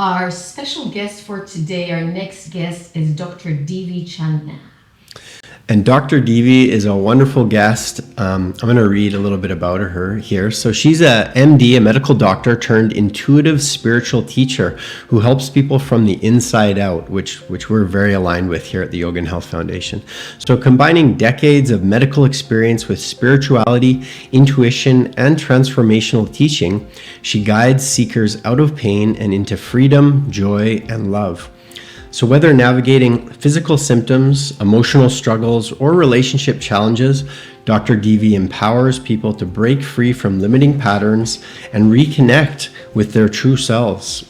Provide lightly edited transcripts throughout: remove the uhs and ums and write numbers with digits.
Our special guest for today, our next guest is Dr. Divi Chandna. And Dr. Divi is a wonderful guest. I'm going to read a little bit about her here. So she's a MD, a medical doctor turned intuitive spiritual teacher who helps people from the inside out, which we're very aligned with here at the Yoga and Health Foundation. So combining decades of medical experience with spirituality, intuition, and transformational teaching, she guides seekers out of pain and into freedom, joy, and love. So whether navigating physical symptoms, emotional struggles, or relationship challenges, Dr. Divi empowers people to break free from limiting patterns and reconnect with their true selves.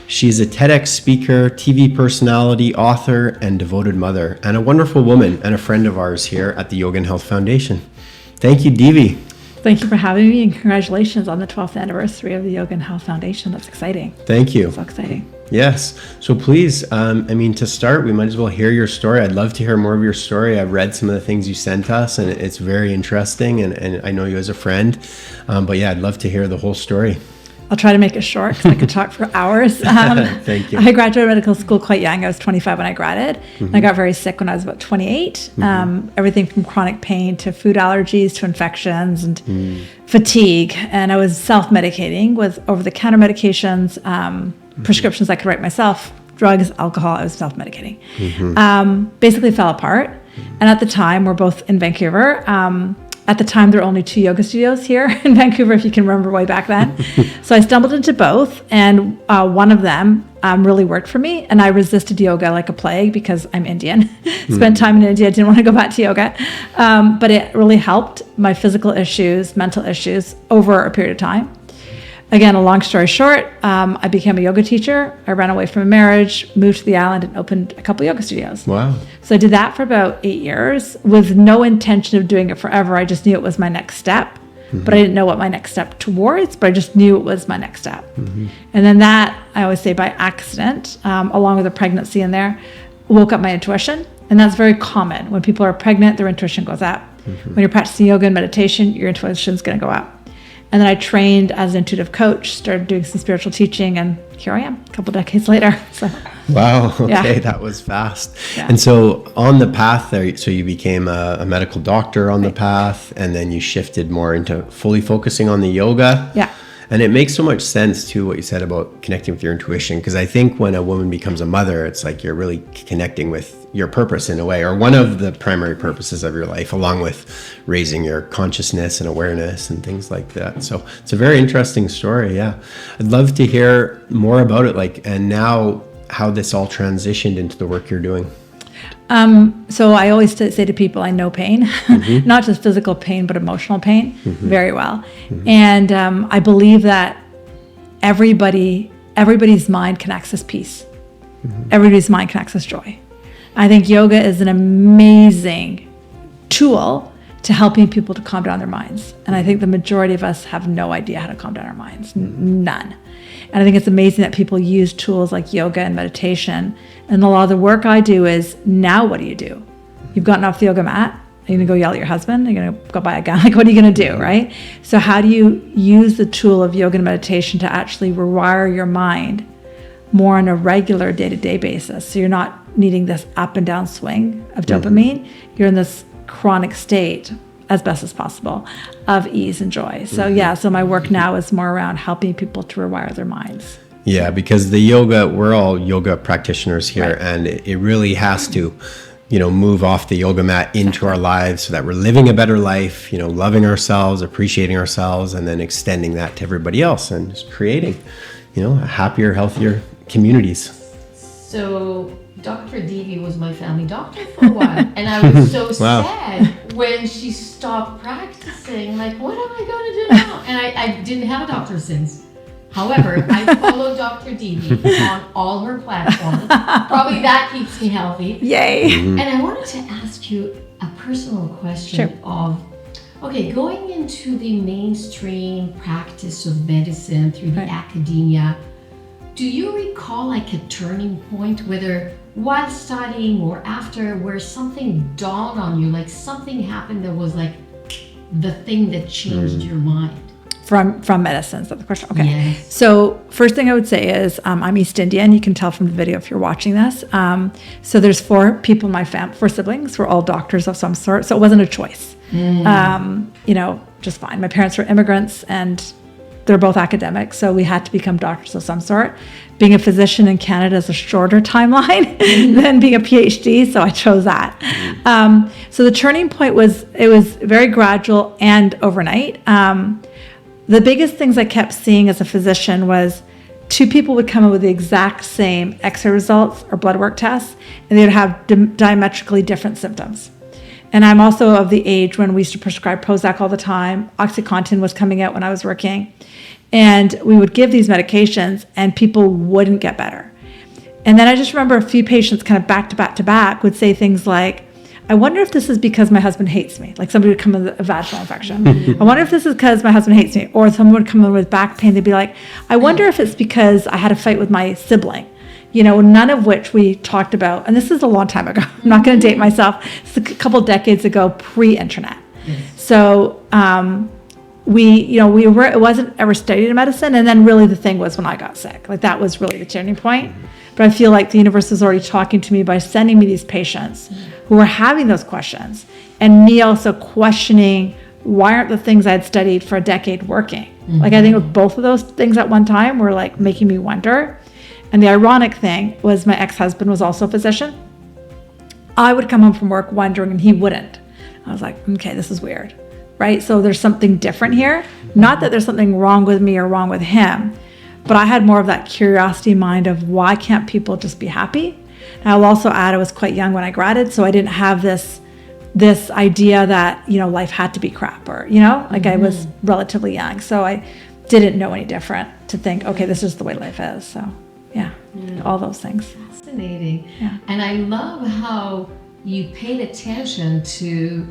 She's a TEDx speaker, TV personality, author, and devoted mother, and a wonderful woman and a friend of ours here at the Yoga and Health Foundation. Thank you, Divi. Thank you for having me, and congratulations on the 12th anniversary of the Yoga and Health Foundation. That's exciting. Thank you. So exciting. Yes. So please, to start, we might as well hear your story. I'd love to hear more of your story. I've read some of the things you sent us, and it's very interesting, and I know you as a friend. But yeah, I'd love to hear the whole story. I'll try to make it short because I could talk for hours. Thank you. I graduated medical school quite young. I was 25 when I graduated. And I got very sick when I was about 28. Everything from chronic pain to food allergies to infections and fatigue. And I was self-medicating with over-the-counter medications, prescriptions I could write myself, drugs, alcohol. I was self-medicating. Basically fell apart. And at the time, we're both in Vancouver. At the time, there were only 2 yoga studios here in Vancouver, if you can remember way back then. So I stumbled into both, and one of them really worked for me. And I resisted yoga like a plague because I'm Indian. Spent time in India, didn't want to go back to yoga. But it really helped my physical issues, mental issues over a period of time. Again, a long story short, I became a yoga teacher. I ran away from a marriage, moved to the island, and opened a couple yoga studios. Wow. So I did that for about 8 years with no intention of doing it forever. I just knew it was my next step, but I didn't know what my next step towards, but I just knew it was my next step. And then that, I always say by accident, along with a pregnancy in there, woke up my intuition. And that's very common. When people are pregnant, their intuition goes up. When you're practicing yoga and meditation, your intuition is going to go up. And then I trained as an intuitive coach, started doing some spiritual teaching, and here I am a couple decades later. So, wow. Okay. Yeah. That was fast. Yeah. And so on the path there, so you became a medical doctor on the path, and then you shifted more into fully focusing on the yoga. Yeah. And it makes so much sense too, what you said about connecting with your intuition, because I think when a woman becomes a mother, it's like you're really connecting with your purpose in a way, or one of the primary purposes of your life, along with raising your consciousness and awareness and things like that. So it's a very interesting story. Yeah. I'd love to hear more about it, and now how this all transitioned into the work you're doing. So I always say to people, I know pain, not just physical pain, but emotional pain very well. And I believe that everybody's mind can access peace. Everybody's mind can access joy. I think yoga is an amazing tool to helping people to calm down their minds. And I think the majority of us have no idea how to calm down our minds, none. And I think it's amazing that people use tools like yoga and meditation. And a lot of the work I do is, now what do you do? You've gotten off the yoga mat. Are you going to go yell at your husband? Are you going to go buy a gun? Like, what are you going to do, right? So how do you use the tool of yoga and meditation to actually rewire your mind more on a regular day-to-day basis? So you're not needing this up and down swing of dopamine. You're in this chronic state, as best as possible, of ease and joy. So so my work now is more around helping people to rewire their minds. Yeah, because the yoga, we're all yoga practitioners here, and it really has to, move off the yoga mat into our lives so that we're living a better life, loving ourselves, appreciating ourselves, and then extending that to everybody else and just creating, happier, healthier communities. So Dr. Divi was my family doctor for a while, and I was so sad when she stopped practicing. Like, what am I going to do now? And I didn't have a doctor since. However, I follow Dr. Divi on all her platforms. Probably that keeps me healthy. Yay! And I wanted to ask you a personal question of, okay, going into the mainstream practice of medicine through the academia, do you recall like a turning point, whether while studying or after, where something dawned on you, like something happened that was like the thing that changed your mind? from medicine. Is that the question? Okay. Yes. So first thing I would say is I'm East Indian. You can tell from the video if you're watching this. So there's 4 people in my family, 4 siblings. We're all doctors of some sort. So it wasn't a choice. Just fine. My parents were immigrants and they're both academics. So we had to become doctors of some sort. Being a physician in Canada is a shorter timeline than being a PhD. So I chose that. So the turning point was very gradual and overnight. The biggest things I kept seeing as a physician was 2 people would come in with the exact same X-ray results or blood work tests, and they would have diametrically different symptoms. And I'm also of the age when we used to prescribe Prozac all the time. OxyContin was coming out when I was working. And we would give these medications, and people wouldn't get better. And then I just remember a few patients kind of back to back to back would say things like, I wonder if this is because my husband hates me. Like somebody would come in with a vaginal infection. I wonder if this is because my husband hates me. Or someone would come in with back pain. They'd be like, I wonder if it's because I had a fight with my sibling. None of which we talked about. And this is a long time ago. I'm not going to date myself. It's a couple decades ago, pre-internet. Yes. So it wasn't ever studied in medicine. And then really the thing was when I got sick. Like that was really the turning point. But I feel like the universe was already talking to me by sending me these patients who were having those questions, and me also questioning why aren't the things I'd studied for a decade working? Like I think with both of those things at one time were like making me wonder. And the ironic thing was my ex-husband was also a physician. I would come home from work wondering and he wouldn't. I was like, okay, this is weird, right? So there's something different here. Not that there's something wrong with me or wrong with him, but I had more of that curiosity mind of why can't people just be happy? And I'll also add I was quite young when I graduated, so I didn't have this idea that, life had to be crap or, I was relatively young. So I didn't know any different to think, okay, this is the way life is. So yeah. All those things. Fascinating. Yeah. And I love how you paid attention to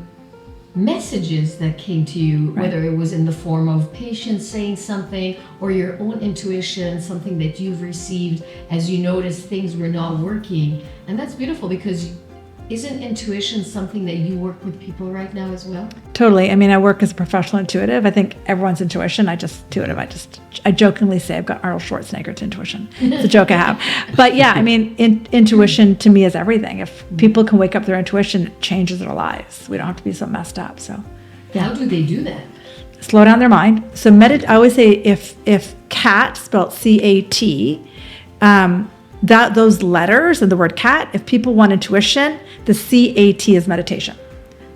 messages that came to you, Right. whether it was in the form of patients saying something or your own intuition, something that you've received as you noticed things were not working. And that's beautiful because isn't intuition something that you work with people right now as well? Totally. I mean, I work as a professional intuitive. I think everyone's intuition. I jokingly say I've got Arnold Schwarzenegger to intuition. It's a joke I have. But yeah, I mean, intuition to me is everything. If people can wake up their intuition, it changes their lives. We don't have to be so messed up. So yeah. How do they do that? Slow down their mind. So I always say if cat, spelled C-A-T, those letters and the word cat, if people want intuition, the C-A-T is meditation.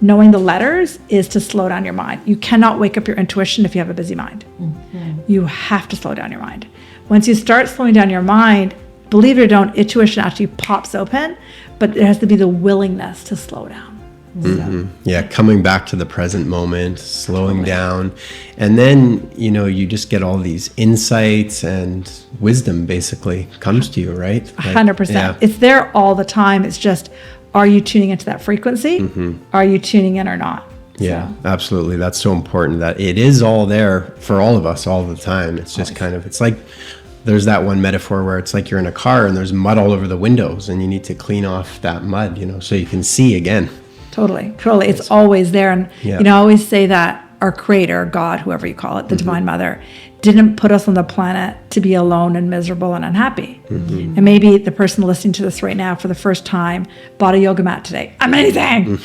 Knowing the letters is to slow down your mind. You cannot wake up your intuition if you have a busy mind. Mm-hmm. You have to slow down your mind. Once you start slowing down your mind, believe it or don't, intuition actually pops open, but it has to be the willingness to slow down. Mm-hmm. Yeah, coming back to the present moment, slowing down. And then, you just get all these insights and wisdom basically comes to you, right? 100%. Yeah. It's there all the time. It's just, are you tuning into that frequency? Mm-hmm. Are you tuning in or not? Yeah, absolutely. That's so important that it is all there for all of us all the time. It's just it's like, there's that one metaphor where it's like you're in a car and there's mud all over the windows and you need to clean off that mud, so you can see again. Totally. It's always there. And, I always say that our creator, God, whoever you call it, the Divine Mother, didn't put us on the planet to be alone and miserable and unhappy. Mm-hmm. And maybe the person listening to this right now for the first time bought a yoga mat today. Amazing.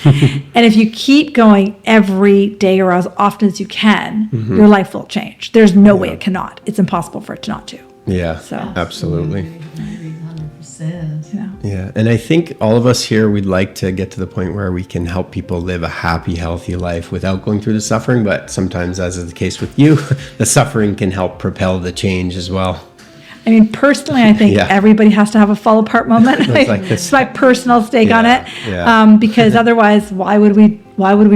And if you keep going every day or as often as you can, your life will change. There's no way it cannot. It's impossible for it to not to. Yeah, so absolutely. 100%. Yeah, and I think all of us here, we'd like to get to the point where we can help people live a happy, healthy life without going through the suffering. But sometimes, as is the case with you, the suffering can help propel the change as well. I mean, personally, I think everybody has to have a fall apart moment. It's my personal stake on it. Yeah. Because otherwise, why would we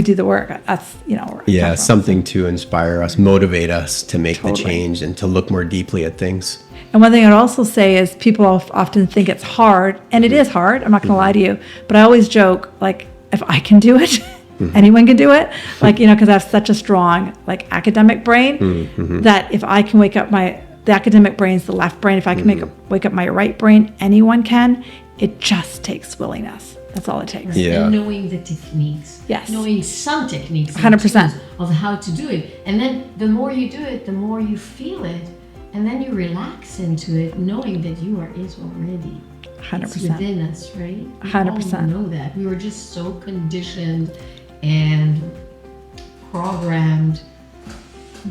do the work? That's, something to inspire us, motivate us to make the change and to look more deeply at things. And one thing I'd also say is people often think it's hard, and it is hard. I'm not going to lie to you, but I always joke, like, if I can do it, anyone can do it. Like, because I have such a strong, academic brain that if I can wake up the academic brain's the left brain. If I can wake up my right brain, anyone can. It just takes willingness. That's all it takes. Yeah. And knowing the techniques. Yes. Knowing some techniques. 100%. Of how to do it. And then the more you do it, the more you feel it. And then you relax into it, knowing that you are it already. 100%. It's within us, right? We 100%. all know that. We were just so conditioned and programmed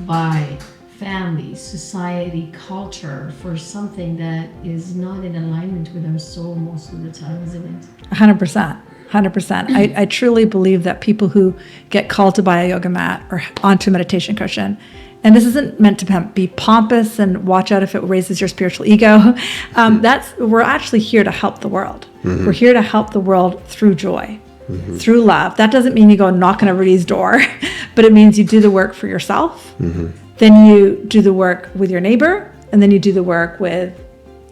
by family, society, culture for something that is not in alignment with our soul most of the time, isn't it? 100%. 100%. I truly believe that people who get called to buy a yoga mat or onto a meditation cushion, and this isn't meant to be pompous and watch out if it raises your spiritual ego. We're actually here to help the world. We're here to help the world through joy, through love. That doesn't mean you go knock on everybody's door, but it means you do the work for yourself. Then you do the work with your neighbor, and then you do the work with,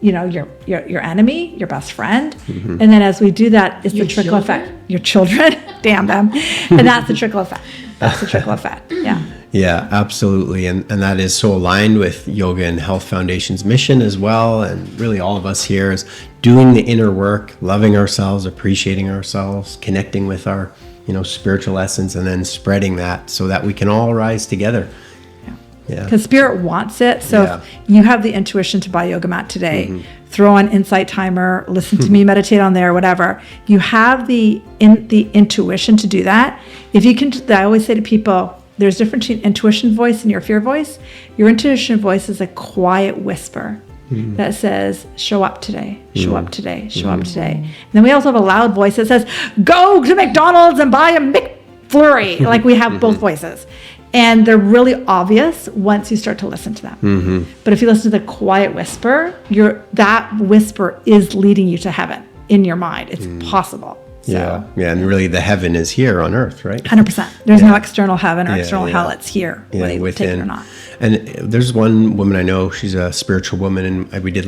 your enemy, your best friend. And then as we do that, it's the trickle effect. Your children, damn them. And that's the trickle effect. That's the trickle effect. Yeah. Yeah, absolutely. And that is so aligned with Yoga and Health Foundation's mission as well. And really all of us here is doing the inner work, loving ourselves, appreciating ourselves, connecting with our, spiritual essence, and then spreading that so that we can all rise together. Yeah. Because spirit wants it. So if you have the intuition to buy a yoga mat today, throw on Insight Timer, listen to me meditate on there, whatever. You have the intuition to do that. If you can, I always say to people, there's a difference between intuition voice and your fear voice. Your intuition voice is a quiet whisper that says, show up today, show up today, show up today. And then we also have a loud voice that says, go to McDonald's and buy a McFlurry. Like we have both voices. And they're really obvious once you start to listen to them. But if you listen to the quiet whisper, that whisper is leading you to heaven in your mind. It's possible. So. Yeah, and really the heaven is here on earth, right? 100%. There's no external heaven or external hell. It's here, whether you take it or not. And there's one woman I know, she's a spiritual woman, and we did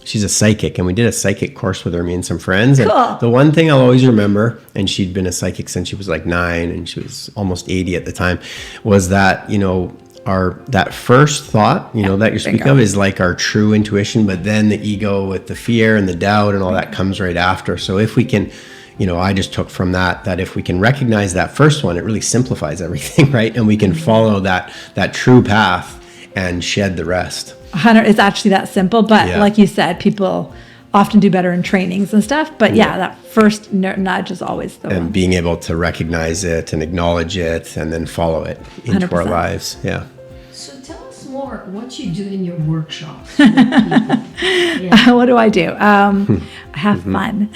she's a psychic, and we did a psychic course with her, me and some friends. Cool. And the one thing I'll always remember, and she'd been a psychic since she was like 9, and she was almost 80 at the time, was that, that first thought, that you're speaking of is like our true intuition, but then the ego with the fear and the doubt and all that comes right after. So if we can, I just took from that if we can recognize that first one, it really simplifies everything, right? And we can follow that true path and shed the rest. It's actually that simple, but like you said, people often do better in trainings and stuff. But that first nudge is always the one. And being able to recognize it and acknowledge it and then follow it into 100%. Our lives. Yeah. So tell us more what you do in your workshops. What do I do? I have fun.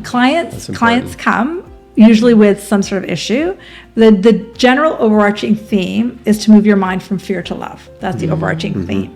Clients come usually with some sort of issue. The general overarching theme is to move your mind from fear to love. That's the overarching theme.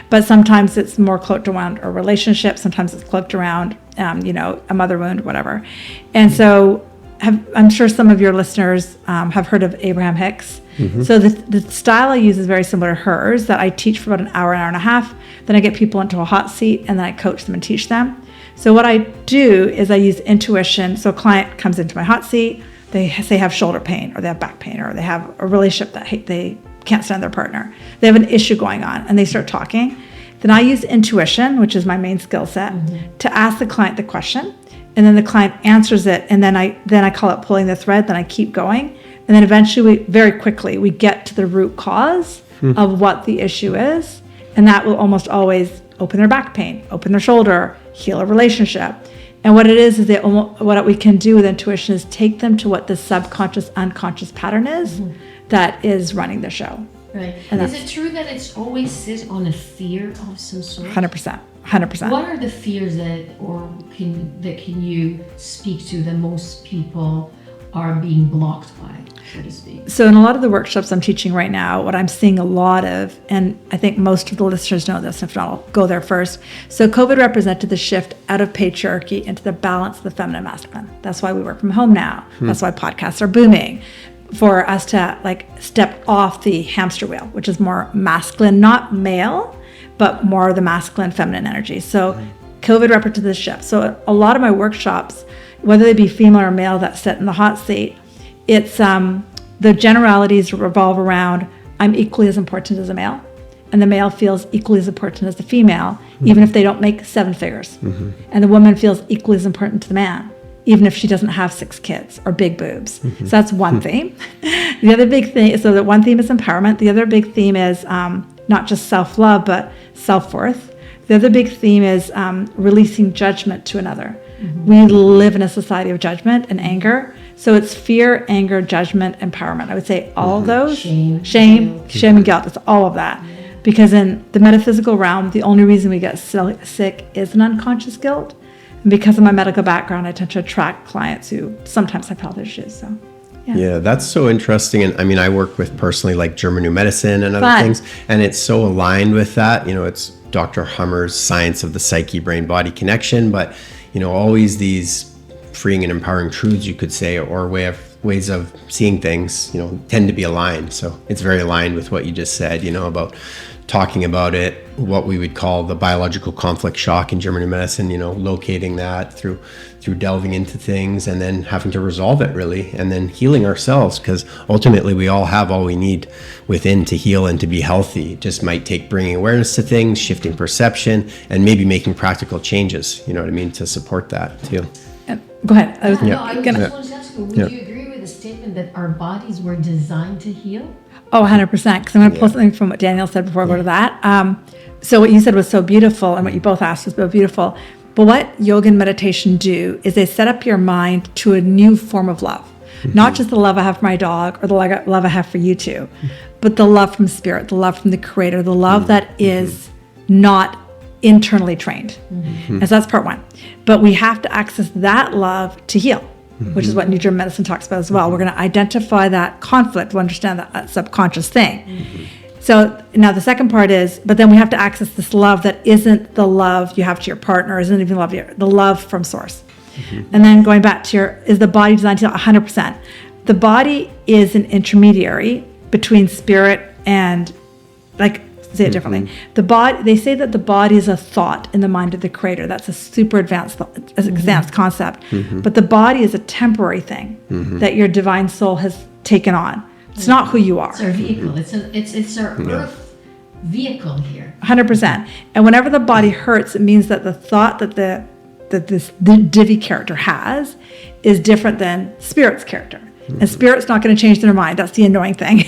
But sometimes it's more cloaked around a relationship. Sometimes it's cloaked around, a mother wound, whatever. And so I'm sure some of your listeners have heard of Abraham Hicks. So the style I use is very similar to hers, that I teach for about an hour and a half. Then I get people into a hot seat and then I coach them and teach them. So what I do is I use intuition. So a client comes into my hot seat, they say have shoulder pain or they have back pain or they have a relationship that they can't stand their partner. They have an issue going on and they start talking. Then I use intuition, which is my main skill set, to ask the client the question. And then the client answers it. And then I call it pulling the thread. Then I keep going. And then eventually, very quickly, we get to the root cause of what the issue is. And that will almost always open their back pain, open their shoulder, heal a relationship. And what it is what we can do with intuition is take them to what the subconscious, unconscious pattern is that is running the show. Right. And is it true that it's always sit on a fear of some sort? 100%. 100%. What are the fears can you speak to that most people are being blocked by, so to speak? So in a lot of the workshops I'm teaching right now, what I'm seeing a lot of, and I think most of the listeners know this, if not, I'll go there first. So COVID represented the shift out of patriarchy into the balance of the feminine masculine. That's why we work from home now. That's why podcasts are booming. For us to step off the hamster wheel, which is more masculine, not male, but more the masculine feminine energy. So COVID represented the shift. So a lot of my workshops, whether they be female or male that sit in the hot seat, it's the generalities revolve around I'm equally as important as a male. and the male feels equally as important as the female, even if they don't make 7 figures. And the woman feels equally as important to the man, even if she doesn't have 6 kids or big boobs. So that's one theme. The other big thing, so the one theme is empowerment. The other big theme is not just self-love, but self-worth. The other big theme is releasing judgment to another. We live in a society of judgment and anger. So it's fear, anger, judgment, empowerment. I would say all of those. Shame and guilt. It's all of that. Because in the metaphysical realm, the only reason we get sick is an unconscious guilt. And because of my medical background, I tend to attract clients who sometimes have health issues. So, yeah, that's so interesting. And I mean, I work with personally like German New Medicine and other things, and it's so aligned with that. You know, it's Dr. Hummer's science of the psyche, brain, body connection, but you know, always these freeing and empowering truths, you could say, or ways of seeing things, you know, tend to be aligned. So it's very aligned with what you just said, you know, about talking about it, what we would call the biological conflict shock in German medicine, you know, locating that through delving into things and then having to resolve it really, and then healing ourselves, because ultimately we all have all we need within to heal and to be healthy. It just might take bringing awareness to things, shifting perception, and maybe making practical changes, you know what I mean, to support that too. Go ahead. I just wanted to ask you, would you agree with the statement that our bodies were designed to heal? Oh, 100%. Because I'm going to pull something from what Daniel said before I go to that. So what you said was so beautiful, and what you both asked was so beautiful. But what yoga and meditation do is they set up your mind to a new form of love. Not just the love I have for my dog or the love I have for you two, but the love from spirit, the love from the creator, the love that is not internally trained. And so that's part one. But we have to access that love to heal, which is what New German medicine talks about as well. We're going to identify that conflict, to understand that subconscious thing. So now the second part is, but then we have to access this love that isn't the love you have to your partner, isn't even the love from source. And then going back to is the body designed to heal? 100%. The body is an intermediary between spirit and, like, say it differently. The body, they say that the body is a thought in the mind of the creator. That's a super advanced concept. But the body is a temporary thing that your divine soul has taken on. It's not who you are. It's our vehicle. It's our earth vehicle here. 100%. And whenever the body hurts, it means that the thought that the Divi character has is different than spirit's character. And spirit's not going to change their mind. That's the annoying thing.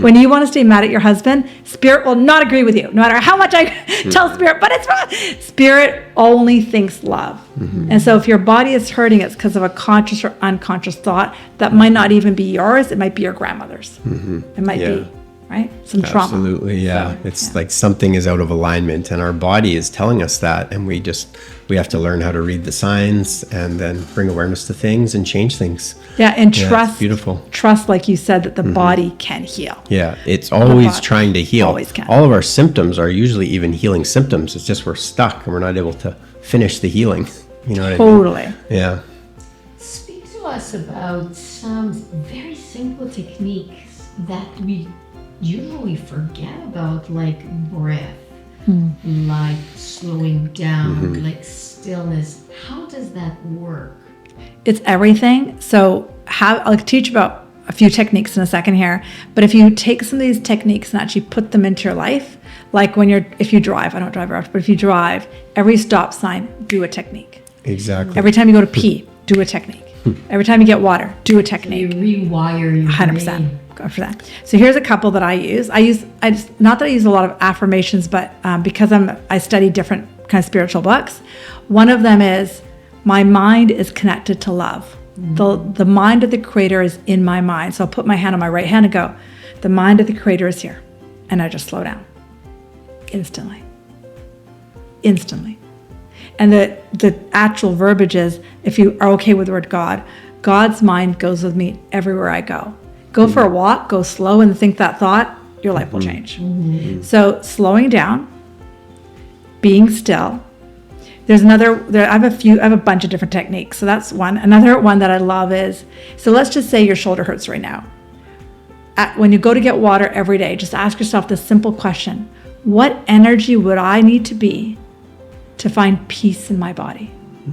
When you want to stay mad at your husband, spirit will not agree with you, no matter how much I tell spirit, but it's wrong. Spirit only thinks love. And so if your body is hurting, it's because of a conscious or unconscious thought that might not even be yours. It might be your grandmother's. It might be, right? Some trauma. Absolutely, yeah. So, it's like something is out of alignment, and our body is telling us that, and we have to learn how to read the signs and then bring awareness to things and change things. Yeah, and trust. It's beautiful. Trust, like you said, that the body can heal. Yeah, it's always trying to heal. Always can. All of our symptoms are usually even healing symptoms. It's just we're stuck and we're not able to finish the healing. You know what I mean? Totally. Yeah. Speak to us about some very simple techniques that we usually forget about, like breath, like slowing down, like stillness. How does that work? It's everything. So I'll teach about a few techniques in a second here, but if you take some of these techniques and actually put them into your life, like if you drive, I don't drive very often, but if you drive, every stop sign, do a technique. Exactly. Every time you go to pee, do a technique. Every time you get water, do a technique. So you rewire your 100%. brain. Go for that. So here's a couple that I use. Not that I use a lot of affirmations, but because I study different kind of spiritual books. One of them is, my mind is connected to love. The mind of the creator is in my mind. So I'll put my hand on my right hand and go, the mind of the creator is here. And I just slow down. Instantly. And the actual verbiage is, if you are okay with the word God, God's mind goes with me everywhere I go. Go for a walk, go slow and think that thought, your life will change. So slowing down, being still. There's I have a bunch of different techniques. So that's one. Another one that I love is, so let's just say your shoulder hurts right now. When you go to get water every day, just ask yourself this simple question: what energy would I need to be to find peace in my body?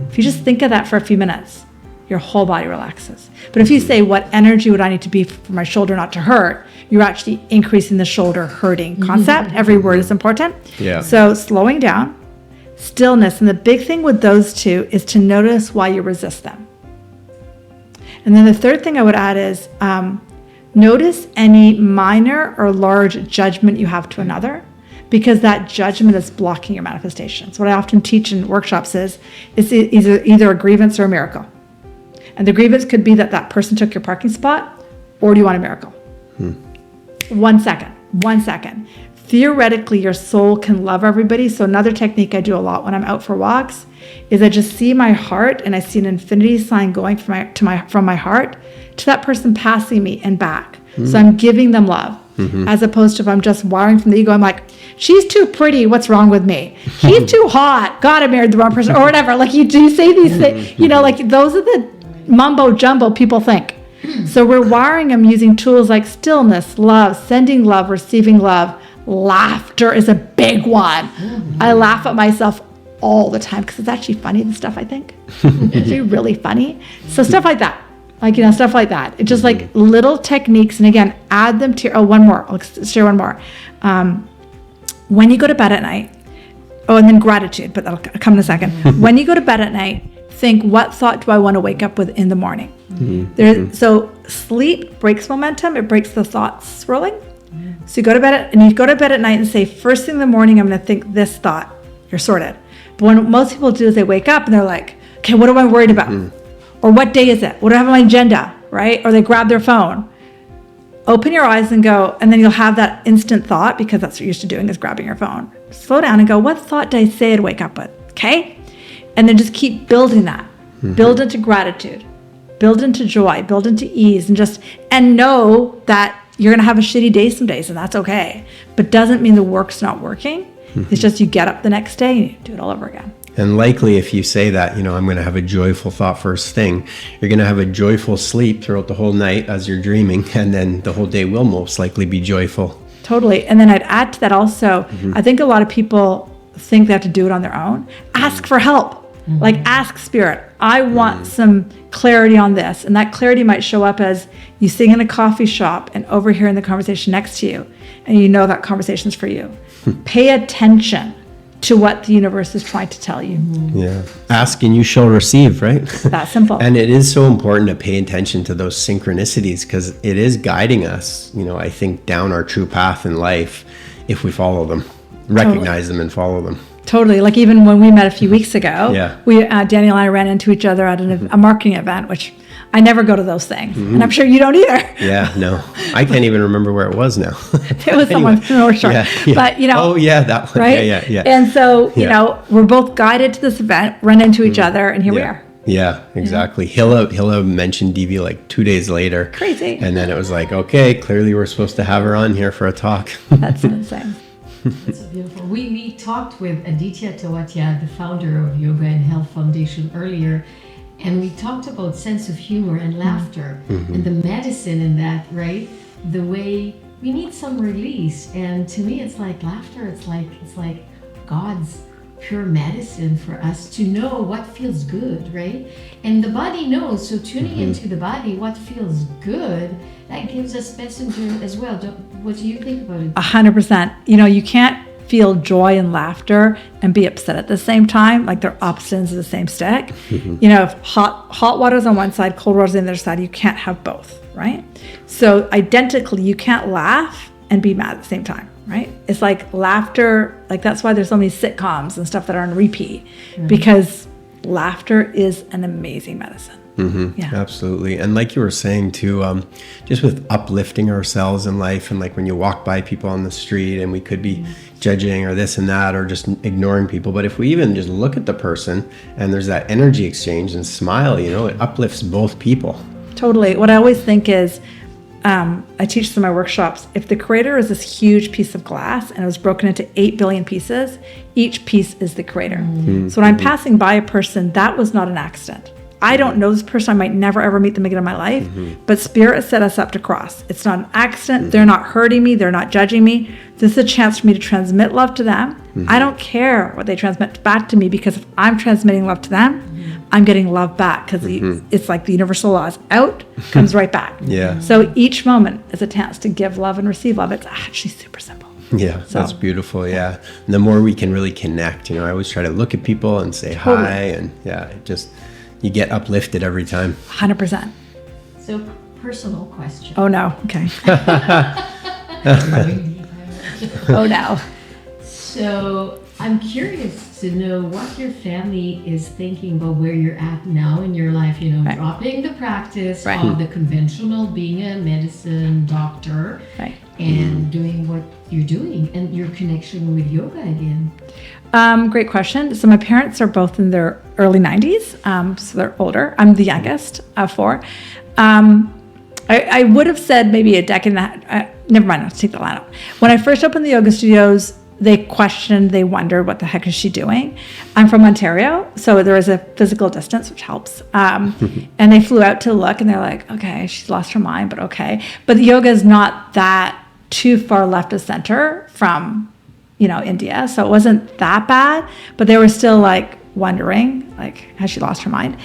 If you just think of that for a few minutes, your whole body relaxes. But if you say, what energy would I need to be for my shoulder not to hurt, you're actually increasing the shoulder hurting concept. Every word is important. Yeah. So slowing down, stillness. And the big thing with those two is to notice why you resist them. And then the third thing I would add is notice any minor or large judgment you have to another, because that judgment is blocking your manifestations. What I often teach in workshops is it's either a grievance or a miracle. And the grievance could be that person took your parking spot, or do you want a miracle? 1 second. Theoretically, your soul can love everybody. So another technique I do a lot when I'm out for walks is I just see my heart, and I see an infinity sign going from my heart to that person passing me and back. So I'm giving them love. As opposed to if I'm just wiring from the ego, I'm like, she's too pretty, what's wrong with me? He's too hot, God, I married the wrong person, or whatever. Like, you do say these things, like those are the mumbo jumbo people think. So we're wiring them using tools like stillness, love, sending love, receiving love. Laughter is a big one. I laugh at myself all the time because it's actually funny, the stuff I think. It's actually really funny. So stuff like that. Stuff like that. It's just like little techniques. And again, add them to one more. I'll share one more. When you go to bed at night, and then gratitude, but that'll come in a second. When you go to bed at night, think, what thought do I want to wake up with in the morning? So sleep breaks momentum. It breaks the thoughts swirling. So you go to bed at night and say, first thing in the morning, I'm going to think this thought. You're sorted. But what most people do is they wake up and they're like, okay, what am I worried about? Or what day is it? What do I have on my agenda, right? Or they grab their phone. Open your eyes and go, and then you'll have that instant thought, because that's what you're used to doing is grabbing your phone. Slow down and go, what thought did I say I'd wake up with? Okay? And then just keep building that. Build into gratitude. Build into joy. Build into ease. And know that you're going to have a shitty day some days, and that's okay. But doesn't mean the work's not working. It's just you get up the next day and you do it all over again. And likely if you say that, I'm going to have a joyful thought first thing, you're going to have a joyful sleep throughout the whole night as you're dreaming, and then the whole day will most likely be joyful. Totally. And then I'd add to that also, I think a lot of people think they have to do it on their own. Ask for help. Like, ask spirit, I want some clarity on this. And that clarity might show up as you sitting in a coffee shop and overhearing the conversation next to you, and that conversation's for you. Pay attention to what the universe is trying to tell you. Yeah. Ask and you shall receive, right? That simple. And it is so important to pay attention to those synchronicities, because it is guiding us, I think, down our true path in life if we follow them, recognize them and follow them. Totally. Like even when we met a few weeks ago, Daniel and I ran into each other at a marketing event, which I never go to those things. And I'm sure you don't either. Yeah, no. I can't even remember where it was now. It was someone from North Shore. Yeah. But, Oh, yeah, that one. Right? Yeah. And so, we're both guided to this event, run into each other, and here we are. Yeah, exactly. Hilla mentioned Divi like 2 days later. Crazy. And then it was like, okay, clearly we're supposed to have her on here for a talk. That's insane. That's so beautiful. We talked with Aditya Tawatia, the founder of Yoga and Health Foundation, earlier, and we talked about sense of humor and laughter and the medicine in that, right? The way we need some release, and to me, it's like laughter. It's like God's pure medicine for us to know what feels good, right? And the body knows. So tuning into the body, what feels good, that gives us messenger as well. What do you think about it? 100%. You can't feel joy and laughter and be upset at the same time. Like they're opposite ends of the same stick. If hot water's on one side, cold water's on the other side, you can't have both, right? So identically, you can't laugh and be mad at the same time, right? It's like laughter, like that's why there's so many sitcoms and stuff that are on repeat, because laughter is an amazing medicine. Yeah, absolutely. And like you were saying too, just with uplifting ourselves in life, and like when you walk by people on the street and we could be judging or this and that or just ignoring people, but if we even just look at the person and there's that energy exchange and smile, it uplifts both people. Totally. What I always think is, I teach this in my workshops, if the creator is this huge piece of glass and it was broken into 8 billion pieces, each piece is the creator. So when I'm passing by a person, that was not an accident. I don't know this person. I might never ever meet them again in my life, but Spirit set us up to cross. It's not an accident. They're not hurting me. They're not judging me. This is a chance for me to transmit love to them. I don't care what they transmit back to me, because if I'm transmitting love to them, I'm getting love back, because it's like the universal laws, out comes right back. Yeah. So each moment is a chance to give love and receive love. It's actually super simple. Yeah, that's beautiful. Yeah. And the more we can really connect, I always try to look at people and say hi, and you get uplifted every time. 100%. So, personal question. Oh no. Okay. Oh no. So, I'm curious to know what your family is thinking about where you're at now in your life, Right. dropping the practice Right. of the conventional, being a medicine doctor, Right. and doing what you're doing, and your connection with yoga again. Great question. So my parents are both in their early 90s, so they're older. I'm the youngest of four. I would have said maybe a decade and a half. Never mind, I'll take the line out. When I first opened the yoga studios, they wondered, what the heck is she doing? I'm from Ontario, so there is a physical distance, which helps. And they flew out to look, and they're like, okay, she's lost her mind, but okay. But the yoga is not that too far left of center from, India. So it wasn't that bad, but they were still like wondering, like, has she lost her mind?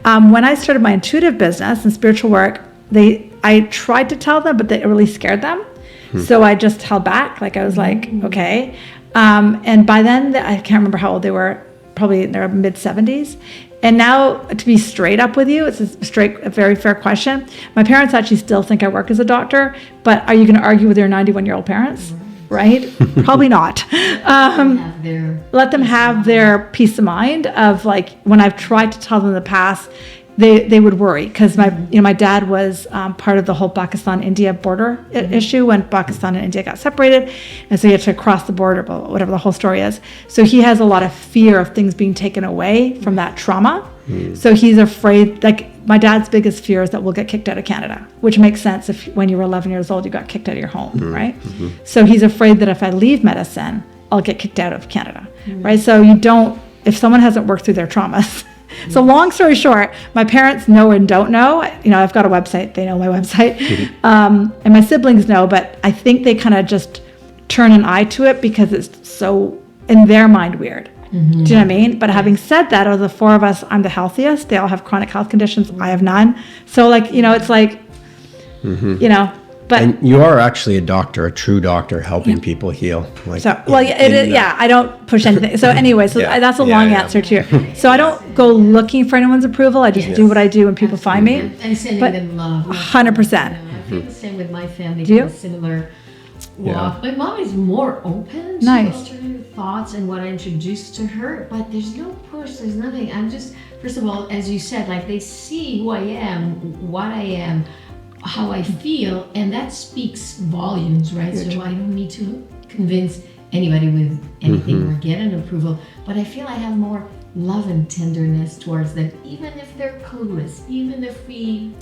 When I started my intuitive business and spiritual work, I tried to tell them, but it really scared them. So I just held back. Like, I was like, okay. And by then, I can't remember how old they were, probably in their mid 70s. And now, to be straight up with you, it's a very fair question. My parents actually still think I work as a doctor, but are you going to argue with your 91-year-old parents? Right? Probably not. Let them have their peace of mind of, like, when I've tried to tell them in the past, they would worry, because my dad was part of the whole Pakistan-India border issue when Pakistan and India got separated, and so he had to cross the border, whatever the whole story is. So he has a lot of fear of things being taken away from that trauma. So he's afraid, like, my dad's biggest fear is that we'll get kicked out of Canada, which makes sense if when you were 11 years old you got kicked out of your home, right? So he's afraid that if I leave medicine, I'll get kicked out of Canada, right? So if someone hasn't worked through their traumas. So long story short, my parents know and don't know. I've got a website. They know my website. And my siblings know, but I think they kind of just turn an eye to it because it's so, in their mind, weird. Do you know what I mean? But having said that, out of the four of us, I'm the healthiest. They all have chronic health conditions. I have none. So, like, it's like, but. And you are actually a doctor, a true doctor, helping people heal. Like, I don't push anything. So anyway, that's a long answer to you. So I don't go looking for anyone's approval. I just do what I do when people find me. And sending them love. 100%. I feel the same with my family. Do you? Similar walk. My mom is more open to alternative thoughts and what I introduced to her, but there's no push, there's nothing. I'm just, first of all, as you said, like, they see who I am, what I am, how I feel, and that speaks volumes, right? So I don't need to convince anybody with anything or get an approval, but I feel I have more love and tenderness towards them, even if they're clueless, even if we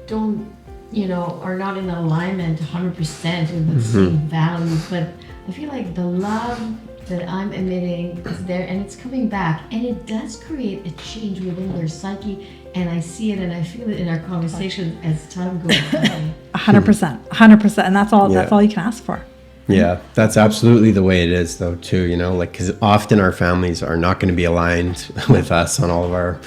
don't, are not in alignment 100% with the same values, but I feel like the love that I'm emitting is there, and it's coming back, and it does create a change within their psyche, and I see it and I feel it in our conversation as time goes by. 100%, and that's all you can ask for. Yeah, that's absolutely the way it is, though, too. Because often our families are not going to be aligned with us on all of our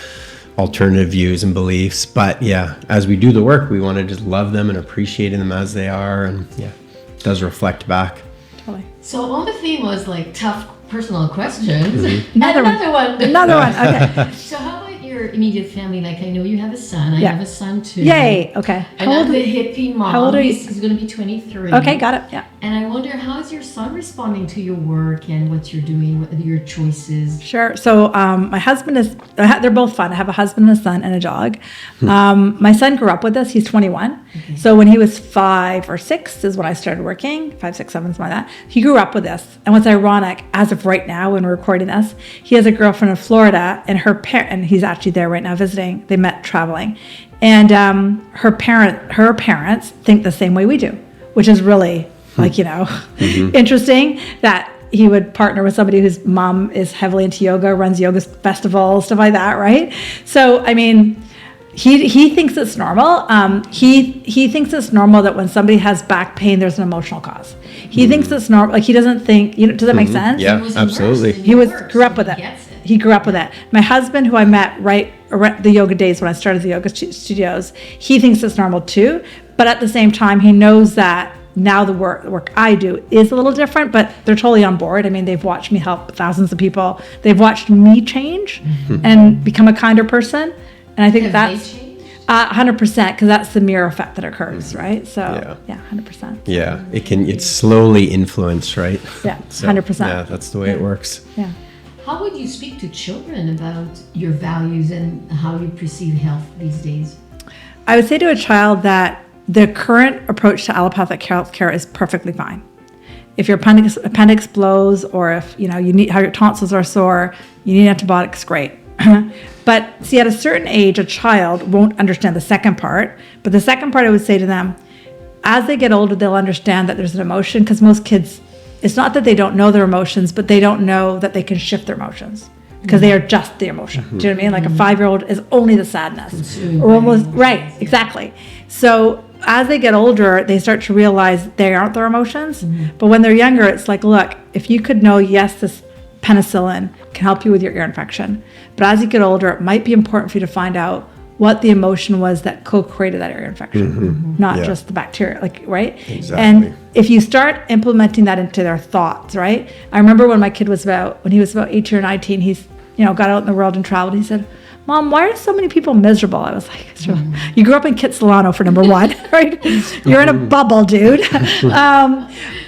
alternative views and beliefs, but as we do the work, we want to just love them and appreciate them as they are, and it does reflect back. Totally. So on the theme was like tough personal questions. Another one. Okay. So how about your immediate family? Like, I know you have a son. I have a son too. Yay. Okay. And I'm the hippie mom. How old are you? He's going to be 23. Okay, got it. Yeah. And I wonder, how is your son responding to your work and what you're doing, what your choices? Sure. So my husband is, they're both fun. I have a husband, a son, and a dog. My son grew up with us. He's 21. Okay. So when he was 5 or 6 is when I started working, 5, 6, 7, something like that. He grew up with us. And what's ironic, as of right now when we're recording this, he has a girlfriend in Florida, and and he's actually there right now visiting. They met traveling. And her parents think the same way we do, which is really interesting that he would partner with somebody whose mom is heavily into yoga, runs yoga festivals, stuff like that, right? So, I mean, he thinks it's normal. He thinks it's normal that when somebody has back pain, there's an emotional cause. He thinks it's normal. Like, he doesn't think, does that make sense? Yeah, absolutely. He grew up with it. He grew up with it. My husband, who I met right around the yoga days when I started the yoga studios, he thinks it's normal too. But at the same time, he knows that now the work I do is a little different, but they're totally on board. I mean, they've watched me help thousands of people. They've watched me change and become a kinder person. And I think that's 100%, because that's the mirror effect that occurs, right? So yeah, 100%. Yeah, it's slowly influenced, right? Yeah, So, 100%. yeah, that's the way it works. Yeah. How would you speak to children about your values and how you perceive health these days? I would say to a child that the current approach to allopathic healthcare is perfectly fine. If your appendix blows, or if you need how your tonsils are sore, you need antibiotics, great. But see, at a certain age, a child won't understand the second part. But the second part, I would say to them, as they get older, they'll understand that there's an emotion, because most kids, it's not that they don't know their emotions, but they don't know that they can shift their emotions, because they are just the emotion. Do you know what I mean? Like a 5-year-old is only the sadness. Or almost, right, exactly. So as they get older, they start to realize they aren't their emotions. But when they're younger, it's like, look, if you could know, yes, this penicillin can help you with your ear infection. But as you get older, it might be important for you to find out what the emotion was that co-created that ear infection, not just the bacteria, right? Exactly. And if you start implementing that into their thoughts, right? I remember when my kid when he was about 18 or 19, he's, got out in the world and traveled. He said, Mom, why are so many people miserable? I was like, you grew up in Kitsilano, for number one, right? You're in a bubble, dude.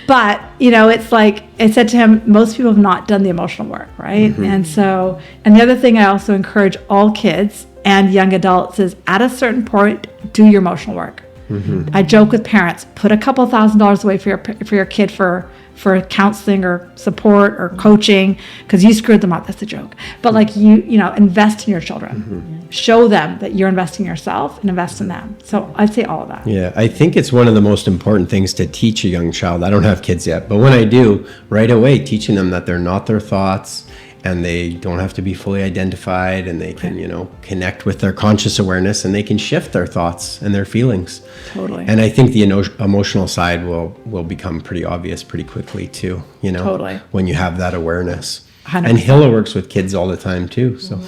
But, it's like, I said to him, most people have not done the emotional work, right? And so, and the other thing I also encourage all kids and young adults is, at a certain point, do your emotional work. I joke with parents, put a couple $1,000s away for your kid for counseling or support or coaching, because you screwed them up. That's a joke. But like invest in your children. Show them that you're investing in yourself, and invest in them. So I'd say all of that. Yeah, I think it's one of the most important things to teach a young child. I don't have kids yet, but when I do, right away, teaching them that they're not their thoughts, and they don't have to be fully identified, and they can, connect with their conscious awareness, and they can shift their thoughts and their feelings. Totally. And I think the emotional side will become pretty obvious pretty quickly too, Totally. when you have that awareness. 100%. And Hilla works with kids all the time too. So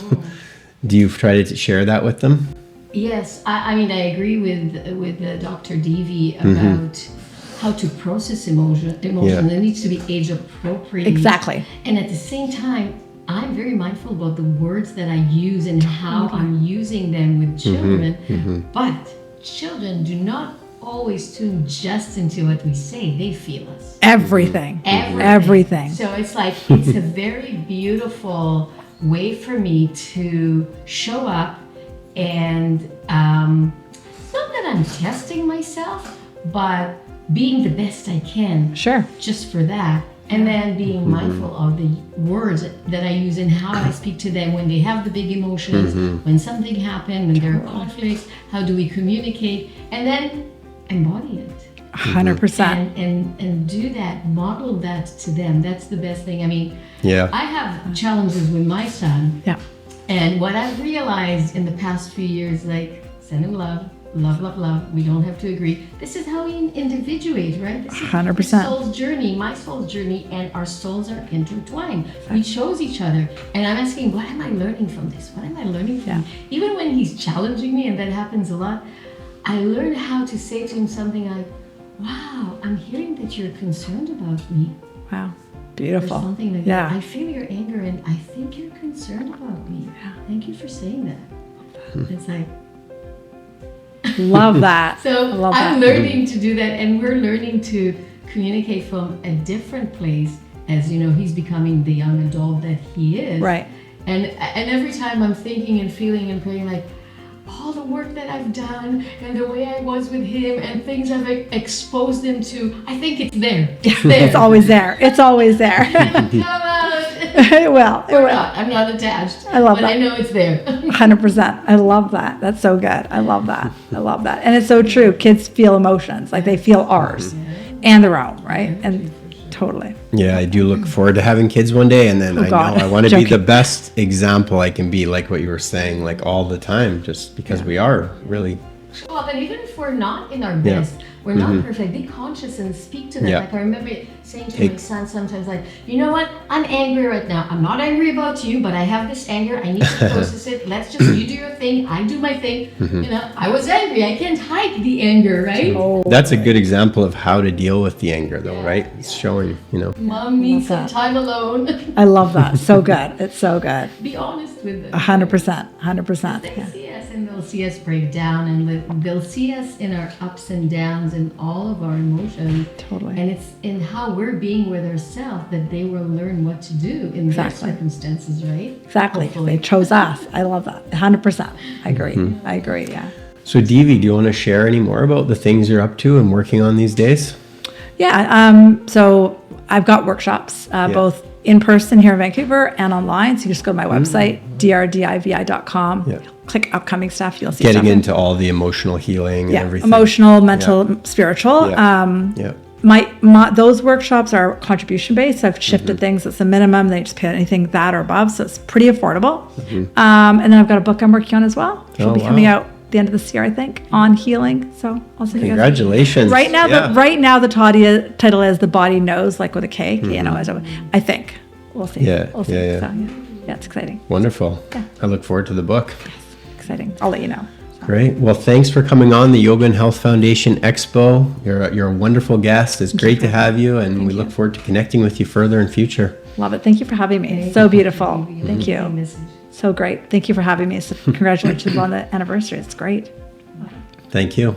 do you try to share that with them? Yes, I mean, I agree with Dr. Divi about how to process emotion. Yeah. It needs to be age appropriate. Exactly. And at the same time, I'm very mindful about the words that I use and how I'm using them with children. But children do not always tune just into what we say. They feel us. Everything. So it's like, it's a very beautiful way for me to show up, and it's not that I'm testing myself, but being the best I can. Sure. Just for that. And then being mindful of the words that I use and how I speak to them when they have the big emotions, when something happened, when there are conflicts, how do we communicate? And then embody it. 100%. And do that, model that to them. That's the best thing. I mean, Yeah. I have challenges with my son. Yeah. And what I've realized in the past few years, like, send him love. We don't have to agree. This is how we individuate, right? This is 100%. his soul's journey, my soul's journey, and our souls are intertwined. We chose each other. And I'm asking, what am I learning from this? What am I learning from? Even when he's challenging me, and that happens a lot, I learn how to say to him something like, wow, I'm hearing that you're concerned about me. Wow. Or Beautiful. something like Yeah. that. I feel your anger, and I think you're concerned about me. Thank you for saying that. It's like, Love that. so love I'm that. learning to do that, and we're learning to communicate from a different place, as he's becoming the young adult that he is. Right. And every time I'm thinking and feeling and praying, like, all the work that I've done and the way I was with him and things I've exposed him to, I think it's there. It's there. It's always there. It's always there. It'll come out. It will. It Or will. not. I'm not attached. I love but that. I know it's there. 100%. I love that. That's so good. I love that. I love that. And it's so true. Kids feel emotions, like they feel ours and their own, right? And totally. Yeah, I do look forward to having kids one day, and then God. I want to be Joking. the best example I can be, like what you were saying, like all the time, just because we are really workshop, and even if we're not in our best, we're not perfect, be conscious and speak to them. Yeah. Like I remember saying to my son sometimes, like, you know what, I'm angry right now. I'm not angry about you, but I have this anger. I need to process it. Let's just, you do your thing, I do my thing. You know, I was angry. I can't hide the anger, right? That's a good example of how to deal with the anger, though, right? It's showing, Mom needs some time alone. I love that. So good. It's so good. Be honest with them. 100%. 100%. They Yeah. see us and they'll see us break down, and they'll see us in our ups and downs and all of our emotions. Totally. And it's in how we're being with ourselves that they will learn what to do in their circumstances, right? Exactly. Hopefully. They chose us. I love that. 100%. I agree. I agree. Yeah. So, Divi, do you want to share any more about the things you're up to and working on these days? Yeah. So I've got workshops, both in person here in Vancouver and online. So you just go to my website, drdivi.com. Yeah. Click upcoming stuff. You'll see Getting stuff. into all the emotional healing and everything. Emotional, mental, spiritual. Yeah. My those workshops are contribution based. So I've shifted things. It's the minimum. They just pay anything that or above. So it's pretty affordable. And then I've got a book I'm working on as well. Which will be coming out the end of this year, I think, on healing. So I'll send you guys. Congratulations. Right now, the title is The Body Knows, like with a K. You know, I think. We'll see. Yeah, We'll see. yeah. So, yeah, it's exciting. Wonderful. Yeah. I look forward to the book. Exciting. I'll let you know. Great. Well, thanks for coming on the Yoga and Health Foundation Expo. You're a wonderful guest. It's great to have you, and we look forward to connecting with you further in future. Love it. Thank you for having me. So beautiful. Thank you. Message. So great. Thank you for having me. So congratulations on the anniversary. It's great. Thank you.